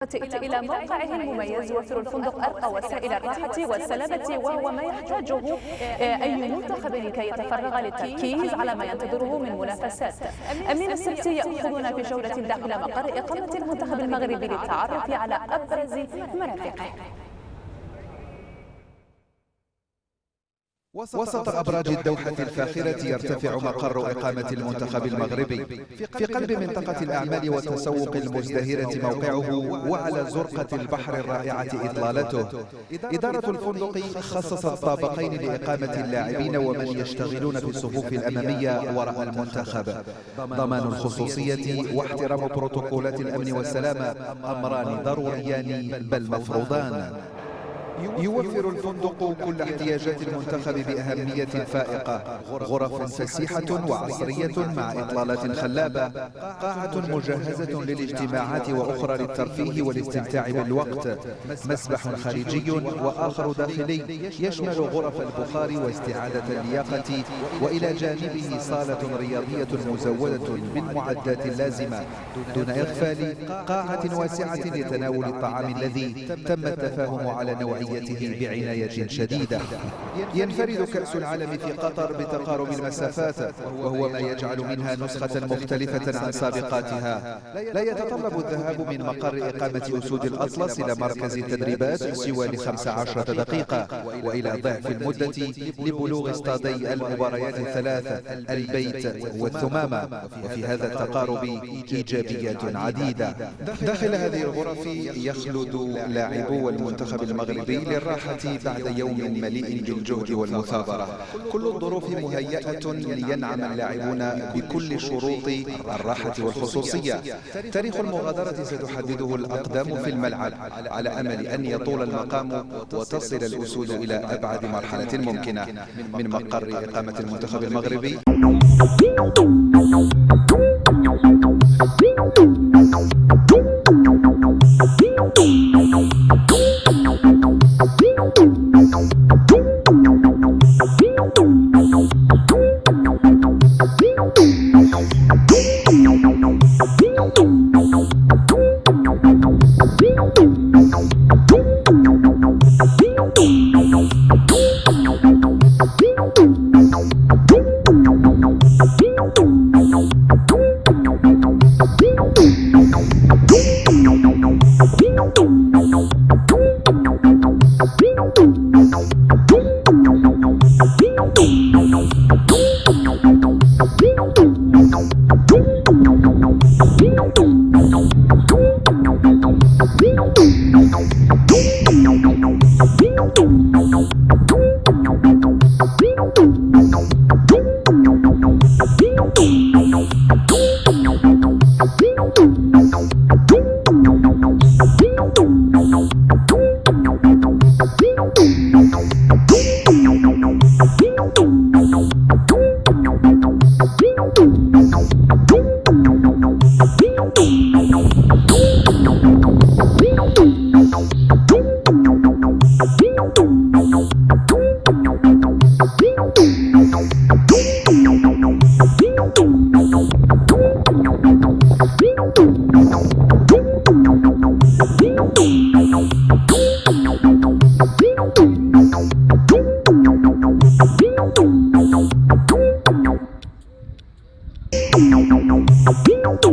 إلى موقعه المميز يوفر الفندق أرقى وسائل الراحة والسلامة، وهو ما يحتاجه أي منتخب كي يتفرغ للتركيز على ما ينتظره من منافسات. أمين السبتي يأخذنا في جولة داخل مقر إقامة المنتخب المغربي للتعرف على أبرز مرافقه. وسط أبراج الدوحة الفاخرة يرتفع مقر إقامة المنتخب المغربي في قلب منطقة الأعمال والتسوق المزدهرة موقعه، وعلى زرقة البحر الرائعة إطلالته. إدارة الفندق خصصت طابقين لإقامة اللاعبين ومن يشتغلون في الصفوف الأمامية وراء المنتخب. ضمان الخصوصية واحترام بروتوكولات الأمن والسلامة أمران ضروريان بل مفروضان. يوفر الفندق كل احتياجات المنتخب بأهمية فائقة: غرف فسيحة وعصرية مع إطلالات خلابة، قاعة مجهزة للاجتماعات وأخرى للترفيه والاستمتاع بالوقت، مسبح خارجي وآخر داخلي يشمل غرف البخار واستعادة اللياقة، وإلى جانبه صالة رياضية مزودة بالمعدات اللازمة، دون إغفال قاعة واسعة لتناول الطعام الذي تم التفاهم على نوعيته بعناية شديدة. ينفرد كأس العالم في قطر بتقارب المسافات، وهو ما يجعل منها نسخة مختلفة عن سابقاتها. لا يتطلب الذهاب من مقر إقامة أسود الأطلس إلى مركز التدريبات سوى ل15 دقيقة، وإلى ضعف المدة لبلوغ استادي المباريات الثلاثة البيت والثمامة. وفي هذا التقارب إيجابيات عديدة. داخل هذه الغرف يخلد لاعبو المنتخب المغربي للراحة بعد يوم مليء بالجهد والمثابرة. كل الظروف مهيئة لينعم اللاعبون بكل شروط الراحة والخصوصية. تاريخ المغادرة ستحدده الأقدام في الملعب، على أمل أن يطول المقام وتصل الأسود إلى أبعد مرحلة ممكنة من مقر إقامة المنتخب المغربي.